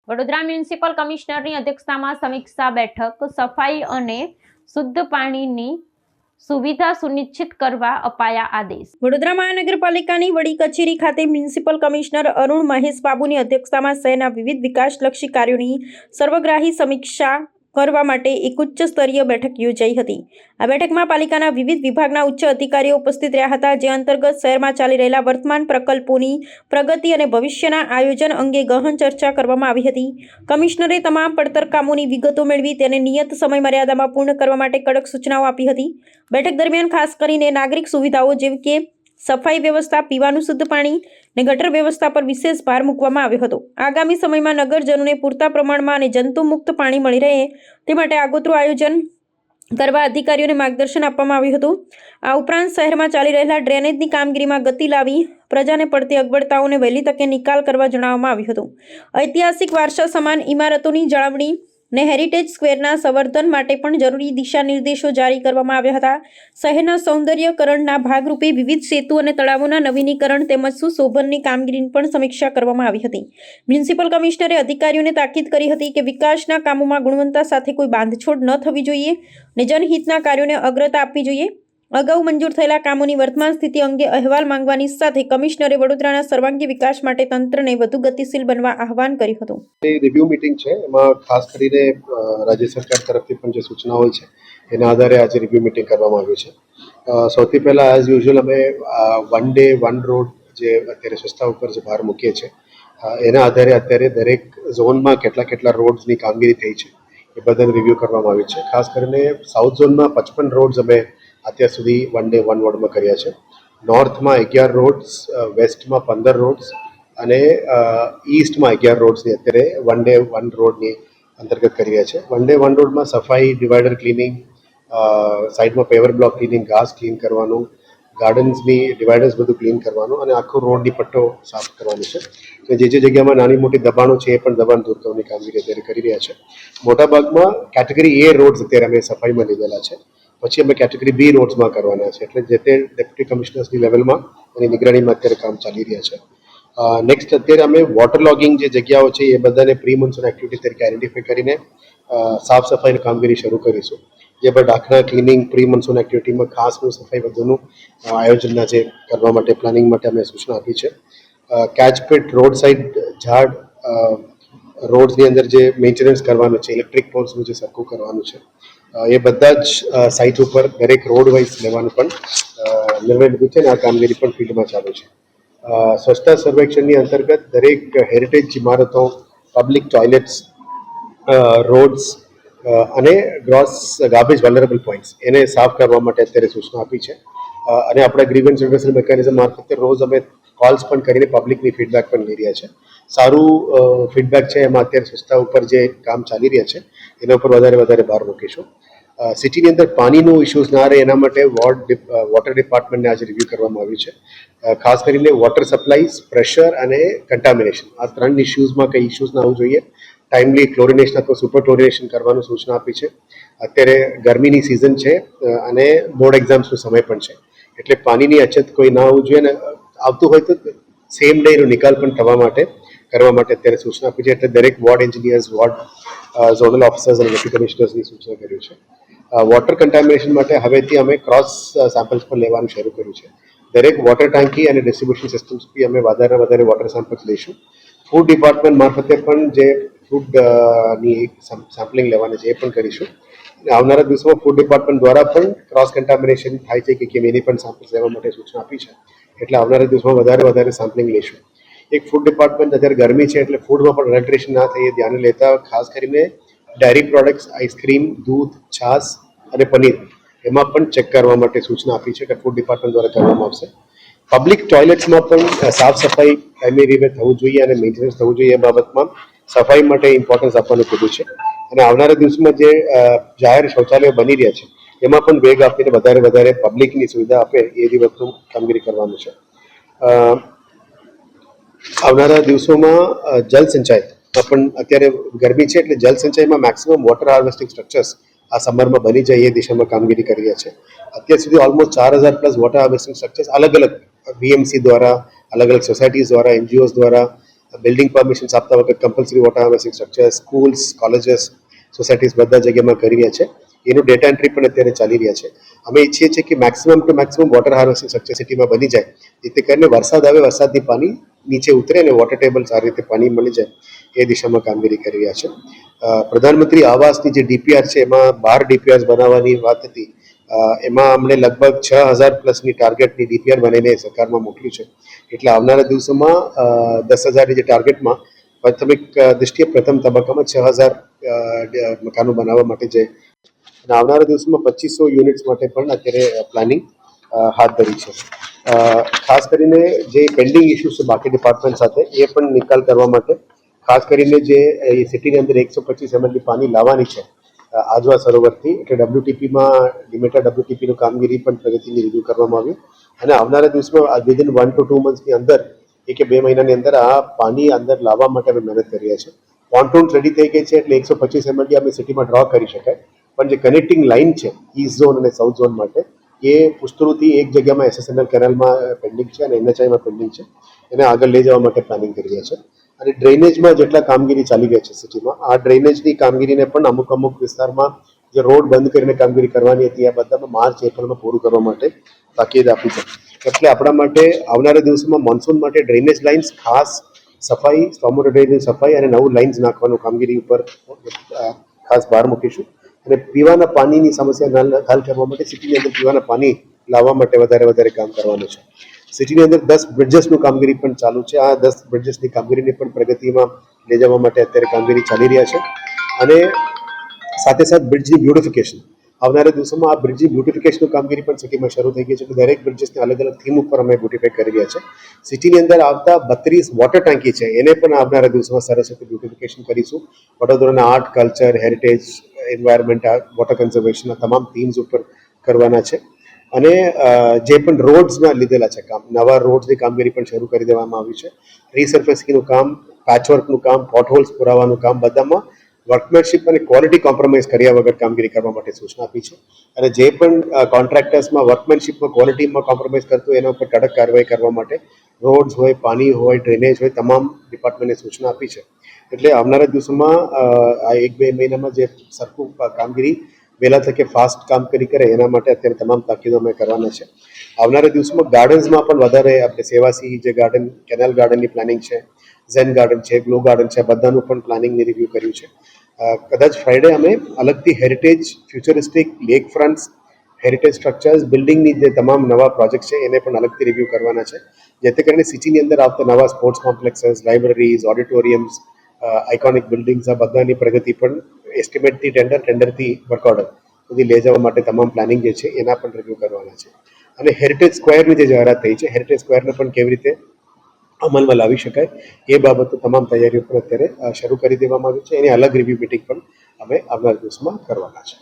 Vadodara municipal કમિશનરની અધ્યક્ષતામાં સમીક્ષા બેઠક સફાઈ અને શુદ્ધ પાણીની સુવિધા સુનિશ્ચિત કરવા અપાયા આદેશ। વડોદરા મહાનગરપાલિકાની વડી કચેરી ખાતે મ્યુનિસિપલ કમિશનર અરુણ મહેશ બાબુની અધ્યક્ષતામાં શહેરના વિવિધ વિકાસલક્ષી કાર્યોની સર્વગ્રાહી સમીક્ષા કરવા માટે એક ઉચ્ચ સ્તરીય બેઠક યોજાઈ હતી। આ બેઠકમાં પાલિકાના વિવિધ વિભાગના ઉચ્ચ અધિકારીઓ ઉપસ્થિત રહ્યા હતા, જે અંતર્ગત શહેરમાં ચાલી રહેલા વર્તમાન પ્રકલ્પોની પ્રગતિ અને ભવિષ્યના આયોજન અંગે ગહન ચર્ચા કરવામાં આવી હતી। કમિશનરે તમામ પડતર કામોની વિગતો મેળવી તેને નિયત સમય મર્યાદામાં પૂર્ણ કરવા માટે કડક સૂચનાઓ આપી હતી। બેઠક દરમિયાન ખાસ કરીને નાગરિક સુવિધાઓ જેવી કે સફાઈ વ્યવસ્થા, પીવાનું શુદ્ધ પાણી અને ગટર વ્યવસ્થા પર વિશેષ ભાર મૂકવામાં આવ્યો હતો। આગામી સમયમાં નગરજનોને પૂરતા પ્રમાણમાં અને જંતુમુક્ત પાણી મળી રહે તે માટે આગોતરું આયોજન કરવા અધિકારીઓને માર્ગદર્શન આપવામાં આવ્યું હતું। આ ઉપરાંત શહેરમાં ચાલી રહેલા ડ્રેનેજની કામગીરીમાં ગતિ લાવી પ્રજાને પડતી અગવડતાઓને વહેલી તકે નિકાલ કરવા જણાવવામાં આવ્યું હતું। ઐતિહાસિક વારસા સમાન ઇમારતોની જાળવણી ને હેરિટેજ સ્ક્વેરના સંવર્ધન માટે પણ જરૂરી દિશા નિર્દેશો જારી કરવામાં આવ્યા હતા। શહેરના સૌંદર્યકરણના ભાગરૂપે વિવિધ સેતુ અને તળાવોના નવીનીકરણ તેમજ સુશોભનની કામગીરીની પણ સમીક્ષા કરવામાં આવી હતી। મ્યુનિસિપલ કમિશનરે અધિકારીઓને તાકીદ કરી હતી કે વિકાસના કામોમાં ગુણવત્તા સાથે કોઈ બાંધછોડ ન થવી જોઈએ અને જનહિતના કાર્યોને અગ્રતા આપવી જોઈએ। અગાઉ મંજૂર થયેલા કામોની વર્તમાન સ્થિતિ અંગે અહેવાલ માંગવાની સાથે કમિશનરે વડોદરાના સર્વાંગી વિકાસ માટે તંત્રને વધુ ગતિશીલ બનવા આહવાન કર્યું હતું। રિવ્યુ મીટિંગ છે, એમાં ખાસ કરીને રાજ્ય સરકાર તરફથી પણ જે સૂચનાઓ હોય છે એના આધારે આજે રિવ્યુ મીટિંગ કરવામાં આવ્યું છે। સૌથી પહેલાં એઝ યુઝ્યુઅલ અમે વન ડે વન રોડ જે અત્યારે સ્વચ્છતા ઉપર જે ભાર મૂકીએ છીએ એના આધારે અત્યારે દરેક ઝોનમાં કેટલા રોડ્સની કામગીરી થઈ છે એ બધાને રિવ્યુ કરવામાં આવ્યું છે। ખાસ કરીને સાઉથ ઝોનમાં 55 રોડ્સ અમે અત્યાર સુધી વન ડે વન વોર્ડમાં કર્યા છે। નોર્થમાં 11 રોડ્સ, વેસ્ટમાં 15 રોડ્સ અને ઈસ્ટમાં 11 રોડ્સની અત્યારે વન ડે વન રોડની અંતર્ગત કરી રહ્યા છે। વન ડે વન રોડમાં સફાઈ, ડિવાઈડર ક્લિનિંગ, સાઈડમાં પેવર બ્લોક ક્લિનિંગ, ઘાસ ક્લીન કરવાનું, ગાર્ડન્સની ડિવાઈડર્સ બધું ક્લીન કરવાનું અને આખો રોડની પટ્ટો સાફ કરવાનો છે। જે જગ્યામાં નાની મોટી દબાણો છે એ પણ દબાણ દૂર કરવાની કામગીરી અત્યારે કરી રહ્યા છે। મોટાભાગમાં કેટેગરી એ રોડ્સ અત્યારે અમે સફાઈમાં લીધેલા છે, પછી અમે કેટેગરી બી રોડ્સમાં કરવાના છે, એટલે જે તે ડેપ્યુટી કમિશનર્સની લેવલમાં એની નિગરાણીમાં અત્યારે કામ ચાલી રહ્યા છે। નેક્સ્ટ અત્યારે અમે વોટર લોગિંગ જે જગ્યાઓ છે એ બધાને પ્રી મોન્સૂન એક્ટિવિટી તરીકે આઈડેન્ટિફાઈ કરીને સાફ સફાઈની કામગીરી શરૂ કરીશું। જે બાદ ડાખના ક્લિનિંગ, પ્રી મોન્સૂન એક્ટિવિટીમાં ખાસનું સફાઈ બધુંનું આયોજનના જે કરવા માટે પ્લાનિંગ માટે અમે સૂચના આપી છે। કેચપીટ, રોડ સાઈડ ઝાડ, રોડ્સની અંદર જે મેન્ટેનન્સ કરવાનું છે, ઇલેક્ટ્રિક પોલ્સનું જે સરખું કરવાનું છે, એ બધા જ સાઇટ ઉપર દરેક રોડ વાઇઝ લેવાનું પણ નિર્ણય લીધું છે અને આ કામગીરી પણ ફિલ્ડમાં ચાલુ છે। સ્વચ્છતા સર્વેક્ષણની અંતર્ગત દરેક હેરિટેજ ઇમારતો, પબ્લિક ટોયલેટ્સ, રોડ્સ અને ગ્રોસ ગાર્બેજ વલ્નરેબલ પોઈન્ટ્સ એને સાફ કરવા માટે અત્યારે સૂચના આપી છે અને આપણા ગ્રીવન્સ રિડક્શન મિકેનિઝમ મારફતે રોજ અમે કોલ્સ પણ કરીને પબ્લિકની ફીડબેક પણ લઈ રહ્યા છે। સારું ફીડબેક છે, એમાં અત્યારે સ્વચ્છતા ઉપર જે કામ ચાલી રહ્યા છે એના ઉપર વધારે ભાર મૂકીશું। સિટીની અંદર પાણીનું ઇશ્યુઝ ના રહે એના માટે વોટર ડિપાર્ટમેન્ટને આજે રિવ્યૂ કરવામાં આવ્યું છે। ખાસ કરીને વોટર સપ્લાઈઝ, પ્રેશર અને કન્ટામિનેશન, આ ત્રણ ઇશ્યુઝમાં કંઈ ઇશ્યુઝ ના આવવું જોઈએ। ટાઈમલી ક્લોરિનેશન અથવા સુપર ક્લોરિનેશન કરવાનું સૂચના આપી છે। અત્યારે ગરમીની સિઝન છે અને બોર્ડ એક્ઝામ્સનો સમય પણ છે, એટલે પાણીની અછત કોઈ ના આવવું જોઈએ અને આવતું હોય તો સેમ ડે એનો નિકાલ પણ કરવા માટે અત્યારે સૂચના આપી છે। એટલે દરેક ward engineers, ward zonal officers અને ડેપ્યુટી કમિશનર્સની સૂચના કર્યું છે। વોટર કન્ટામિનેશન માટે હવેથી અમે ક્રોસ સેમ્પલ્સ પણ લેવાનું શરૂ કર્યું છે। દરેક વોટર ટાંકી અને ડિસ્ટ્રીબ્યુશન સિસ્ટમ્સથી અમે વધારે વોટર સેમ્પલ્સ લઈશું। ફૂડ ડિપાર્ટમેન્ટ મારફતે પણ જે ફૂડની સેમ્પલિંગ લેવાની છે એ પણ કરીશું। આવનારા દિવસોમાં ફૂડ ડિપાર્ટમેન્ટ દ્વારા પણ ક્રોસ કન્ટામિનેશન થાય છે કે કેમ એની પણ સેમ્પલ્સ લેવા માટે સૂચના આપી છે, એટલે આવનારા દિવસોમાં વધારે સેમ્પલિંગ લઈશું। એક ફૂડ ડિપાર્ટમેન્ટ અત્યારે ગરમી છે એટલે ફૂડમાં પણ અડલ્ટ્રેશન ના થાય એ ધ્યાને લેતા ખાસ કરીને ડેરી પ્રોડક્ટ્સ, આઈસ્ક્રીમ, દૂધ, છાશ અને પનીર એમાં પણ ચેક કરવા માટે સૂચના આપી છે કે ફૂડ ડિપાર્ટમેન્ટ દ્વારા કરવામાં આવશે। પબ્લિક ટોયલેટ્સમાં પણ સાફ સફાઈ ટાઈમલી રીતે થવું જોઈએ અને મેન્ટેનન્સ થવું જોઈએ, એ બાબતમાં સફાઈ માટે ઇમ્પોર્ટન્સ આપવાનું કીધું છે અને આવનારા દિવસમાં જે જાહેર શૌચાલયો બની રહ્યા છે એમાં પણ વેગ આપીને વધારે પબ્લિકની સુવિધા આપે એ દિવસનું કામગીરી કરવાનું છે। આવનારા દિવસોમાં જલ સંચયમાં પણ અત્યારે ગરમી છે એટલે જલ સંચયમાં મેક્સિમમ વોટર હાર્વેસ્ટિંગ સ્ટ્રક્ચર્સ આ સમરમાં બની જાય એ દિશામાં કામગીરી કરી રહ્યા છે। અત્યાર સુધી almost 4000 plus water harvesting structures અલગ અલગ VMC દ્વારા, અલગ અલગ સોસાયટીઝ દ્વારા, NGOs દ્વારા બિલ્ડિંગ પરમિશન્સ આપતા વખત compulsory water harvesting structure, schools, colleges, societies બધા જગ્યામાં કરી રહ્યા છે. એનું ડેટા એન્ટ્રી પણ અત્યારે ચાલી રહ્યા છે. અમે ઈચ્છીએ છીએ કે maximum to maximum water harvesting structure સિટીમાં બની જાય, જેથી કરીને વરસાદ આવે, વરસાદની પાણી નીચે ઉતરે અને વોટર ટેબલ સારી રીતે પાણી મળી જાય એ દિશામાં કામગીરી કરી રહ્યા છે. પ્રધાનમંત્રી આવાસની જે ડીપીઆર છે એમાં 12 ડીપીઆર બનાવવાની વાત હતી. એમાં અમને લગભગ 6,000 પ્લસની ટાર્ગેટની ડીપીઆર બનાવીને સરકારમાં મોકલ્યું છે. એટલે આવનારા દિવસોમાં 10,000ની જે ટાર્ગેટમાં પ્રાથમિક દૃષ્ટિએ પ્રથમ તબક્કામાં 6,000 મકાનો બનાવવા માટે છે. અને આવનારા દિવસોમાં 2500 યુનિટ્સ માટે પણ અત્યારે પ્લાનિંગ હાથ ધરી છે. ખાસ કરીને જે પેન્ડિંગ ઇસ્યુઝ છે બાકી ડિપાર્ટમેન્ટ સાથે એ પણ નિકાલ કરવા માટે ખાસ કરીને જે સિટીની અંદર 125 ml પાણી લાવવાની છે આજવા સરોવરથી, એટલે WTPમાં લિમિટેડ WTPનું કામગીરી પણ પ્રગતિની રિવ્યૂ કરવામાં આવ્યું. અને આવનારા દિવસમાં વિધિન 1 to 2 મંથની અંદર 1 કે 2 મહિનાની અંદર આ પાણી અંદર લાવવા માટે અમે મહેનત કરી રહ્યા છીએ. પોન્ટૂન રેડી થઈ ગઈ છે, એટલે 125 ml અમે સિટીમાં ડ્રો કરી શકાય. પણ જે કનેક્ટિંગ લાઇન છે ઈસ્ટ ઝોન અને સાઉથ ઝોન માટે, એ પુસ્તરોથી એક જગ્યામાં SSNL કેનાલમાં પેન્ડિંગ છે અને NHIમાં પેન્ડિંગ છે. એને આગળ લઈ જવા માટે પ્લાનિંગ કરી રહ્યા છે. અને ડ્રેનેજમાં જેટલા કામગીરી ચાલી ગઈ છે સિટીમાં, આ ડ્રેનેજની કામગીરીને પણ અમુક વિસ્તારમાં જે રોડ બંધ કરીને કામગીરી કરવાની હતી, આ બધામાં માર્ચ એપ્રિલમાં પૂરું કરવા માટે તાકીદ આપી છે. એટલે આપણા માટે આવનારા દિવસોમાં મોન્સૂન માટે ડ્રેનેજ લાઇન્સ ખાસ સફાઈ, સ્ટોમવોટર ડ્રેનેજ સફાઈ અને નવું લાઇન્સ નાખવાનું કામગીરી ઉપર ખાસ ભાર મૂકીશું. અને પીવાના પાણીની સમસ્યા હલ કરવા માટે સિટીની અંદર પીવાના પાણી લાવવા માટે વધારે કામ કરવાનું છે. સિટીની અંદર 10 બ્રિજેસનું કામગીરી પણ ચાલુ છે. આ 10 બ્રિજેસની કામગીરીને પણ પ્રગતિમાં લઈ જવા માટે અત્યારે કામગીરી ચાલી રહ્યા છે. અને સાથે બ્રિજની બ્યુટિફિકેશન, આવનારા દિવસોમાં આ બ્રિજની બ્યુટિફિકેશનનું કામગીરી પણ સિટીમાં શરૂ થઈ ગઈ છે. દરેક બ્રિજેસને અલગ થીમ ઉપર અમે બ્યુટિફાઈ કરી રહ્યા છે. સિટીની અંદર આવતા 32 વોટર ટાંકી છે, એને પણ આવનારા દિવસોમાં સરસ રીતે બ્યુટિફિકેશન કરીશું. વડોદરાના art, culture, heritage, environment, water કન્ઝર્વેશનના તમામ થીમ્સ ઉપર કરવાના છે. અને જે પણ રોડ્સના લીધેલા છે કામ, નવા રોડ્સની કામગીરી પણ શરૂ કરી દેવામાં આવી છે. રીસર્ફેસિંગનું કામ, પેચવર્કનું કામ, પોટહોલ્સ પુરાવાનું કામ, બધામાં વર્કમેનશીપ અને ક્વોલિટી કોમ્પ્રોમાઇઝ કર્યા વગર કામગીરી કરવા માટે સૂચના આપી છે. અને જે પણ કોન્ટ્રાક્ટર્સમાં વર્કમેનશીપમાં, ક્વોલિટીમાં કોમ્પ્રોમાઇઝ કરતું એના ઉપર કડક કાર્યવાહી કરવા માટે રોડ્સ હોય, પાણી હોય, ડ્રેનેજ હોય, તમામ ડિપાર્ટમેન્ટને સૂચના આપી છે. એટલે આવનારા દિવસોમાં આ 1-2 મહિનામાં જે સરખું કામગીરી વહેલા તકે ફાસ્ટ કામગીરી કરે એના માટે અત્યારે તમામ તાકીદો અમે કરવાના છે. આવનારા દિવસોમાં ગાર્ડન્સમાં પણ વધારે આપણે સેવાસી જે ગાર્ડન, કેનાલ ગાર્ડનની પ્લાનિંગ છે, ઝેન ગાર્ડન છે, ગ્લો ગાર્ડન છે, બધાનું પણ પ્લાનિંગની રિવ્યૂ કર્યું છે. કદાચ ફ્રાઈડે અમે અલગથી heritage, futuristic, lake fronts, heritage structures, બિલ્ડિંગની જે તમામ નવા પ્રોજેક્ટ છે એને પણ અલગથી રિવ્યૂ કરવાના છે. જેથી કરીને સિટીની અંદર આવતા નવા sports complexes, libraries, auditoriums, iconic buildings, આ બધાની પ્રગતિ પણ એસ્ટિમેટથી ટેન્ડરથી વર્ક ઓર્ડર સુધી લઈ જવા માટે તમામ પ્લાનિંગ જે છે એના પણ રિવ્યૂ કરવાના છે. અને હેરિટેજ સ્ક્વેરની જે જાહેરાત થઈ છે, હેરિટેજ સ્ક્વેરને પણ કેવી રીતે અમલમાં લાવી શકાય એ બાબતે તમામ તૈયારીઓ પણ અત્યારે શરૂ કરી દેવામાં આવી છે. એની અલગ રિવ્યૂ મિટિંગ પણ અમે આવનારા દિવસોમાં કરવાના છે.